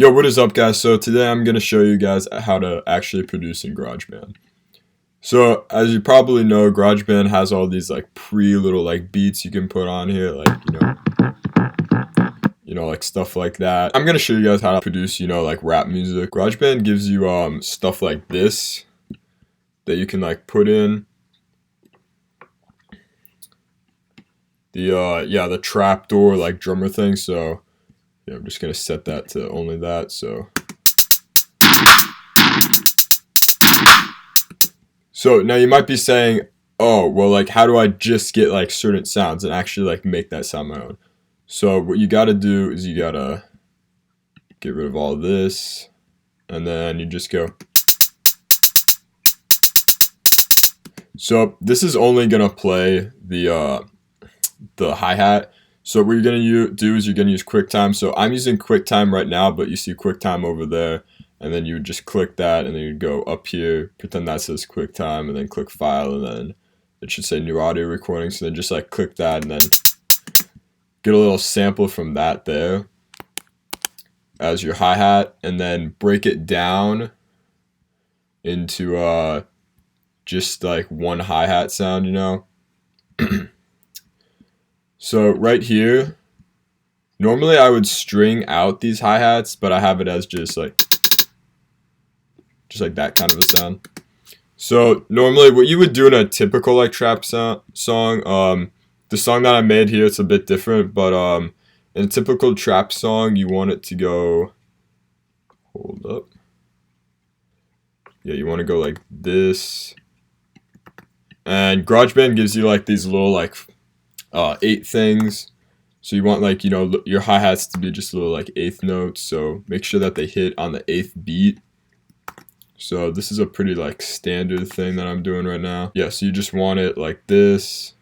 Yo, what is up, guys? So today I'm going to show you guys how to actually produce in GarageBand. So as you probably know, GarageBand has all these like little like beats you can put on here, like like stuff like that. I'm going to show you guys how to produce, like rap music. GarageBand gives you stuff like this that you can like put in. The trapdoor like drummer thing. So yeah, I'm just going to set that to only that. So now you might be saying, oh, well, like, how do I just get like certain sounds and actually like make that sound my own? So what you got to do is you got to get rid of all this, and then you just go. So this is only going to play the hi-hat. So what you're going to do is you're going to use QuickTime. So I'm using QuickTime right now, but you see QuickTime over there. And then you would just click that, and then you'd go up here, pretend that says QuickTime, and then click File, and then it should say New Audio Recording. So then just like click that, and then get a little sample from that there as your hi-hat, and then break it down into just like one hi-hat sound, So right here, normally I would string out these hi-hats, but I have it as just like that kind of a sound. So normally what you would do in a typical like trap song, the song that I made here, it's a bit different, but in a typical trap song, you want it to go, hold up. Yeah, you want to go like this. And GarageBand gives you like these little like 8 things. So you want like, your hi-hats to be just little like 8th notes. So make sure that they hit on the 8th beat. So this is a pretty like standard thing that I'm doing right now. Yeah, so you just want it like this.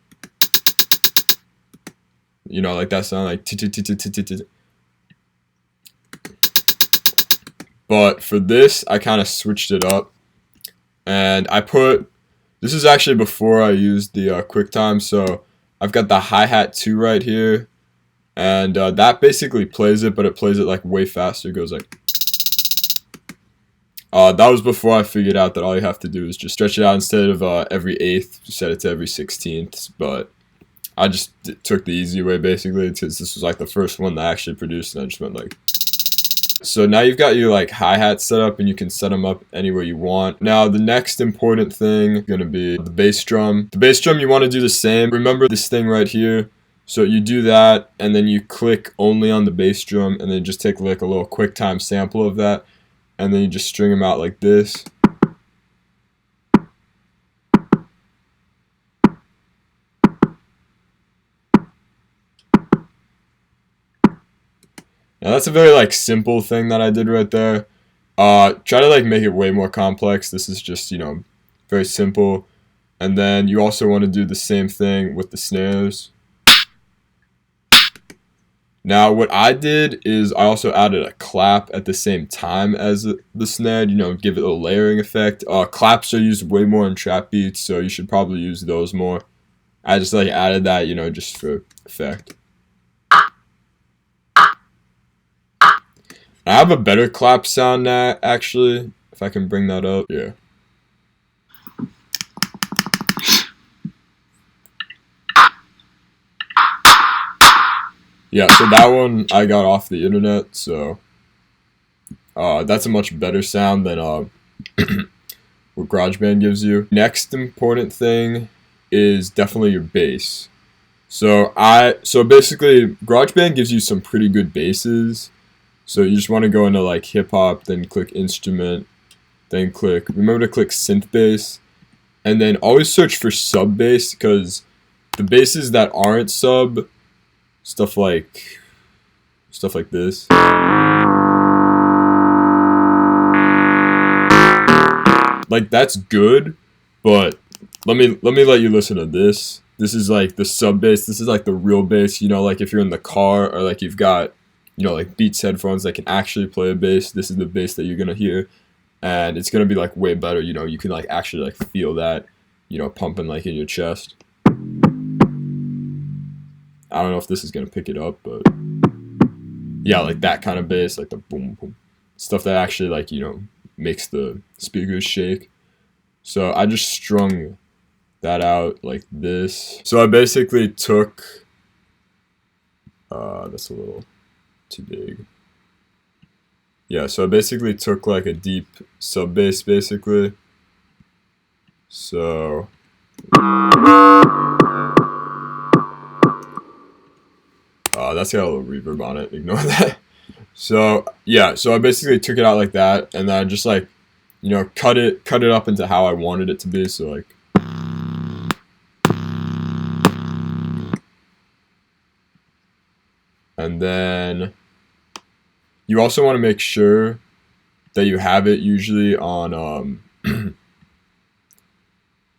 Like that sound like t-t-t-t-t-t-t. But for this, I kind of switched it up. And this is actually before I used the QuickTime. So I've got the hi-hat 2 right here. And that basically plays it, but it plays it like way faster. It goes like... that was before I figured out that all you have to do is just stretch it out instead of every 8th, set it to every 16th. But I just took the easy way basically, because this was like the first one that I actually produced, and I just went like. So now you've got your like hi-hat set up, and you can set them up anywhere you want. Now the next important thing is going to be the bass drum. The bass drum, you want to do the same. Remember this thing right here. So you do that, and then you click only on the bass drum, and then just take like a little QuickTime sample of that. And then you just string them out like this. Now that's a very like simple thing that I did right there. Try to like make it way more complex. This is just, very simple. And then you also want to do the same thing with the snares. Now, what I did is I also added a clap at the same time as the snare, give it a layering effect. Claps are used way more in trap beats, so you should probably use those more. I just like added that, just for effect. I have a better clap sound now, actually, if I can bring that up. Yeah. Yeah, so that one I got off the internet, so that's a much better sound than what GarageBand gives you. Next important thing is definitely your bass. So basically GarageBand gives you some pretty good basses. So you just want to go into like hip hop, then click instrument, then remember to click synth bass, and then always search for sub bass, because the basses that aren't sub, stuff like this. Like that's good, but let me let you listen to this. This is like the sub bass. This is like the real bass, like if you're in the car, or like you've got, like Beats headphones that can actually play a bass. This is the bass that you're going to hear, and it's going to be like way better, you can like actually like feel that, pumping like in your chest. I don't know if this is going to pick it up, but yeah, like that kind of bass, like the boom, boom, stuff that actually like, makes the speakers shake. So I just strung that out like this. So I basically took, that's a little too big. Yeah, so I basically took like a deep sub bass basically. So that's got a little reverb on it, ignore that. So yeah, so I basically took it out like that, and then I just like, cut it up into how I wanted it to be. So like, and then you also want to make sure that you have it usually on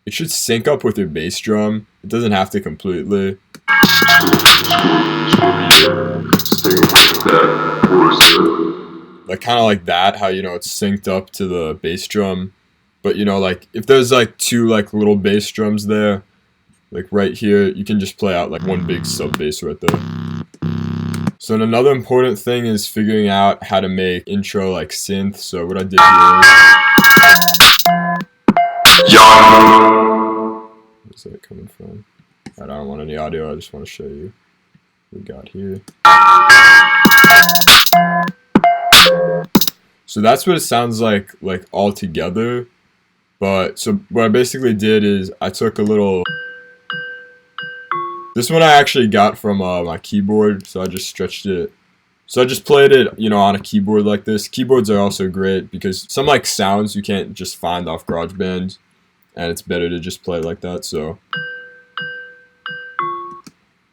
it should sync up with your bass drum. It doesn't have to completely. Like kind of like that, how it's synced up to the bass drum. But like if there's like two like little bass drums there, like right here, you can just play out like one big sub bass right there. So another important thing is figuring out how to make intro like synth. So what I did here is, where's that coming from? I don't want any audio, I just want to show you what we got here. So that's what it sounds like all together. But so what I basically did is I took a little. This one I actually got from my keyboard, so I just stretched it. So I just played it, on a keyboard like this. Keyboards are also great because some like sounds you can't just find off GarageBand, and it's better to just play it like that. So.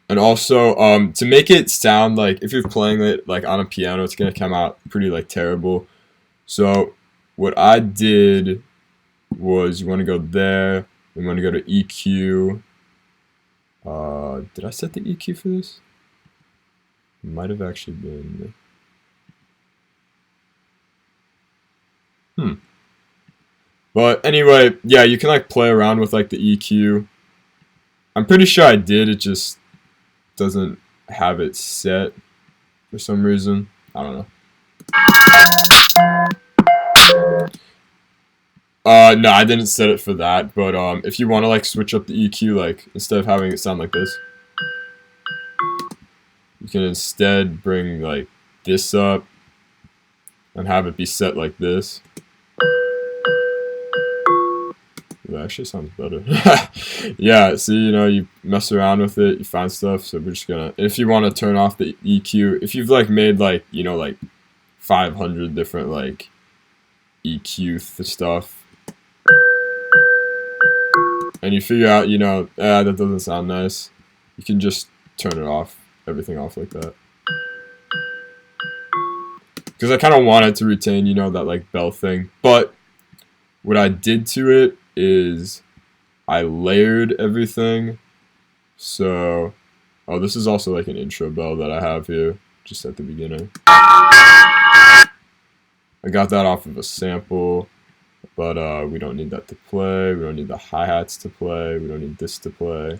And also, to make it sound like if you're playing it like on a piano, it's gonna come out pretty like terrible. So what I did was you want to go there, you want to go to EQ. Did I set the EQ for this? It might have actually been. But anyway, yeah, you can like play around with like the EQ. I'm pretty sure I did. It just doesn't have it set for some reason. I don't know. No, I didn't set it for that, but if you want to like switch up the EQ, like instead of having it sound like this, you can instead bring like this up and have it be set like this. It actually sounds better. Yeah, see, you mess around with it, you find stuff, so we're just gonna, if you want to turn off the EQ, if you've like made like, like 500 different like EQ stuff, and you figure out, that doesn't sound nice, you can just turn it off, everything off like that. Because I kind of wanted to retain, that like bell thing, but what I did to it is I layered everything. So, this is also like an intro bell that I have here, just at the beginning. I got that off of a sample, but we don't need that to play. We don't need the hi-hats to play. We don't need this to play.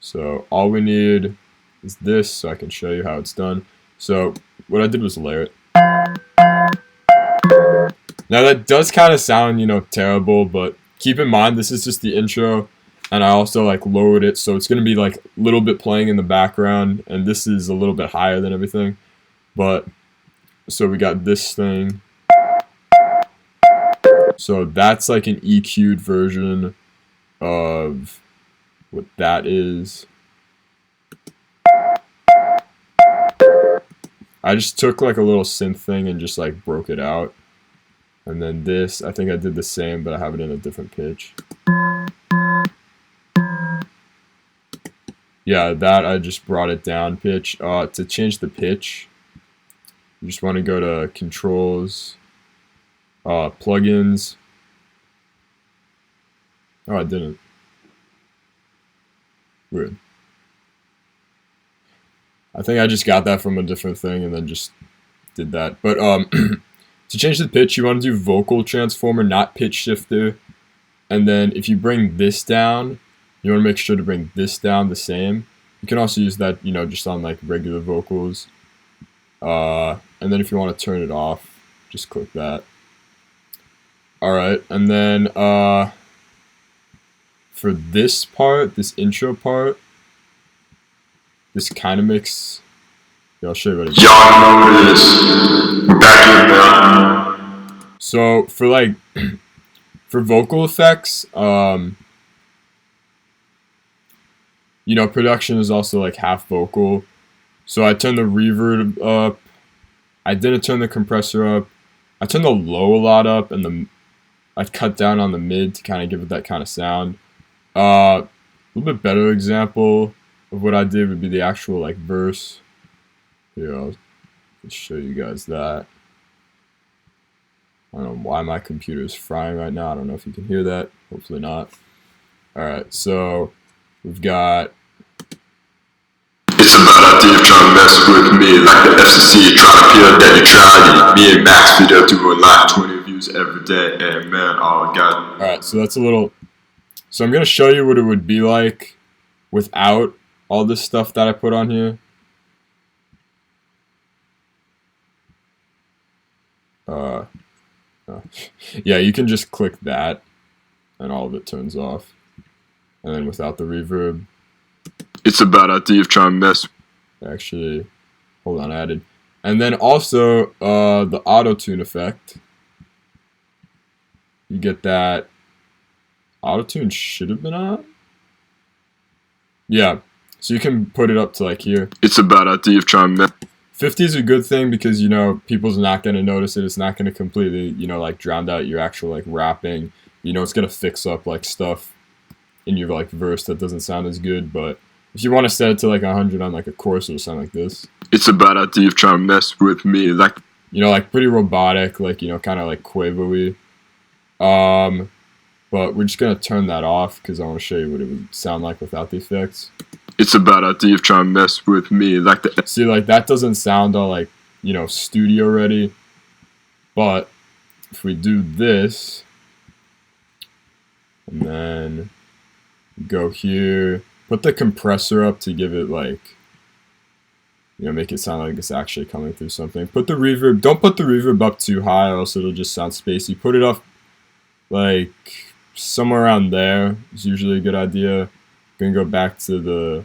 So all we need is this, so I can show you how it's done. So what I did was layer it. Now that does kind of sound, terrible, but keep in mind this is just the intro, and I also like lowered it, so it's going to be like a little bit playing in the background, and this is a little bit higher than everything. But so we got this thing. So that's like an EQ'd version of what that is. I just took like a little synth thing and just like broke it out. And then this, I think I did the same, but I have it in a different pitch. Yeah, that I just brought it down pitch. To change the pitch, you just want to go to Controls, Plugins. Oh, I didn't. Weird. I think I just got that from a different thing and then just did that. But to change the pitch, you want to do vocal transformer, not pitch shifter. And then if you bring this down, you want to make sure to bring this down the same. You can also use that, just on like regular vocals. and then if you want to turn it off, just click that. Alright, and then for this part, this intro part, this kind of makes... Yeah, I'll show you what it is. Y'all know this. We're back in now. So for like for vocal effects, you know, production is also like half vocal. So I turned the reverb up. I didn't turn the compressor up. I turned the low a lot up, and I cut down on the mid to kind of give it that kind of sound. A little bit better example of what I did would be the actual like verse. Here, I'll show you guys that. I don't know why my computer is frying right now. I don't know if you can hear that. Hopefully not. Alright, so we've got... It's a bad idea trying to mess with me like the FCC trying to appeal that you tried. Me and Max video doing like 20 views every day, and man, oh god. Alright, so that's a little... So I'm going to show you what it would be like without all this stuff that I put on here. Yeah, you can just click that and all of it turns off. And then without the reverb. It's a bad idea trying to mess. Actually, hold on, added. And then also the auto-tune effect. You get that. Auto-tune should have been on. Yeah, so you can put it up to like here. It's a bad idea trying to mess. 50 is a good thing because, you know, people's not going to notice it. It's not going to completely, you know, like drown out your actual like rapping. You know, it's going to fix up like stuff in your like verse that doesn't sound as good. But if you want to set it to like 100 on like a chorus, it'll sound like this. It's a bad idea trying to mess with me. Like, you know, like pretty robotic, like, you know, kind of like Quavo-y. But we're just going to turn that off because I want to show you what it would sound like without the effects. It's a bad idea trying to mess with me like the... See, like that doesn't sound all like, you know, studio ready. But if we do this, and then go here, put the compressor up to give it like, you know, make it sound like it's actually coming through something. Put the reverb, don't put the reverb up too high or else it'll just sound spacey. Put it up like somewhere around there is usually a good idea. Gonna go back to the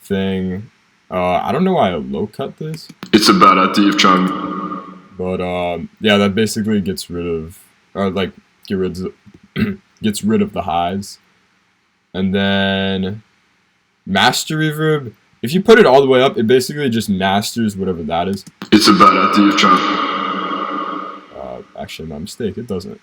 thing. I don't know why I low cut this. It's a bad idea trying. But yeah, that basically gets rid of, or like gets rid of the highs. And then master reverb. If you put it all the way up, it basically just masters whatever that is. It's a bad idea trying. Actually, my mistake. It doesn't.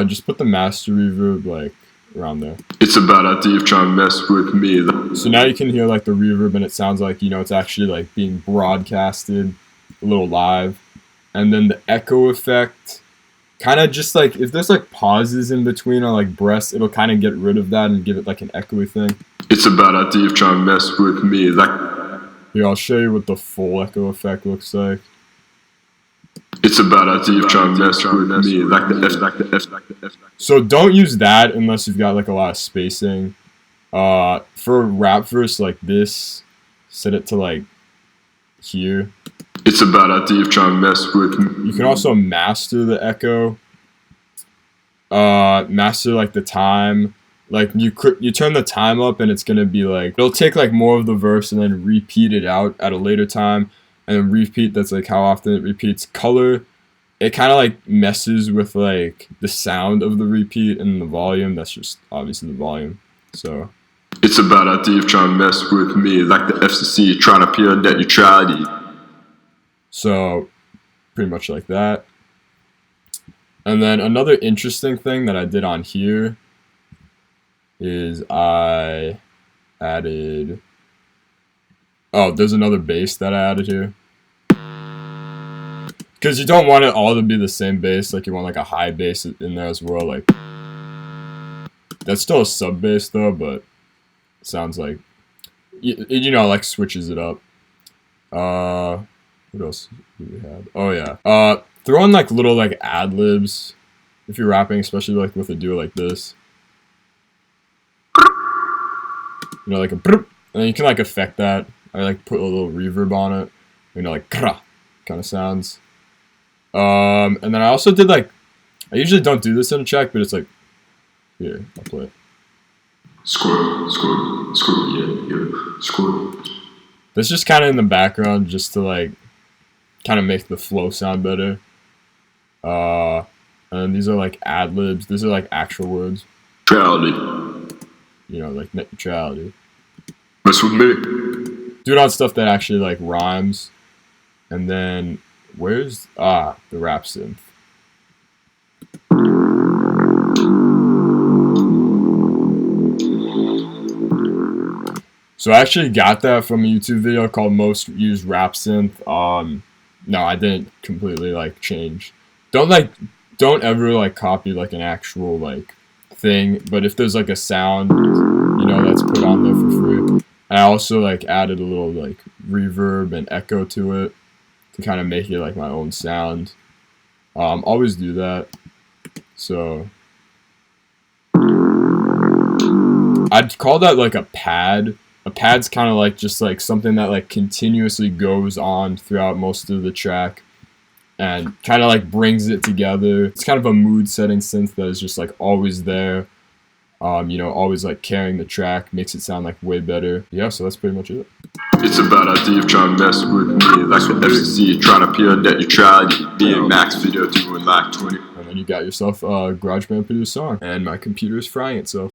Just put the master reverb like around there. It's a bad idea trying to mess with me. So now you can hear like the reverb and it sounds like, you know, it's actually like being broadcasted a little live. And then the echo effect, kind of just like, if there's like pauses in between or like breaths, it'll kind of get rid of that and give it like an echoey thing. It's a bad idea trying to mess with me. Like, here, I'll show you what the full echo effect looks like. It's a bad idea trying to mess with me. Like the F, like the F, like the F. So don't use that unless you've got like a lot of spacing. For a rap verse like this, set it to like here. It's a bad idea trying to mess with me. You can also master the echo. Master like the time. Like you turn the time up and it's gonna be like, it'll take like more of the verse and then repeat it out at a later time. And then repeat, that's like how often it repeats. Color, it kind of like messes with like the sound of the repeat and the volume. That's just obviously the volume. So it's a bad idea trying to mess with me like the FCC trying to appeal net neutrality. So pretty much like that. And then another interesting thing that I did on here is I added... Oh, there's another bass that I added here. Because you don't want it all to be the same bass. Like, you want, like, a high bass in there as well. Like, that's still a sub bass, though, but it sounds like... You know, like, switches it up. What else do we have? Oh, yeah. Throw in, like, little, like, ad-libs. If you're rapping, especially, like, with a duo like this. You know, like a... And then you can, like, affect that. I like put a little reverb on it. you know, like kind of sounds. And then I also did like, I usually don't do this in a track, but it's like, here, I'll play it. Squirrel, squirrel, squirrel, yeah, squirrel. That's just kind of in the background just to like, kind of make the flow sound better. And these are like ad libs. These are like actual words. Neutrality. You know, like net neutrality. Mess with me. Do it on stuff that actually like rhymes. And then where's the rap synth? So I actually got that from a YouTube video called Most Used Rap Synth. No, I didn't completely like change. Don't ever like copy like an actual like thing. But if there's like a sound, you know, that's put on there for free. And I also like added a little like reverb and echo to it to kind of make it like my own sound. Always do that. So I'd call that like a pad. A pad's kind of like just like something that like continuously goes on throughout most of the track and kind of like brings it together. It's kind of a mood setting synth that is just like always there. You know, always like carrying the track, makes it sound like way better. Yeah, so that's pretty much it. It's a bad idea of trying to mess with me. Like the FCC trying to pure net neutrality. Me and Max video doing like 20. And then you got yourself a GarageBand produced song. And my computer is frying itself.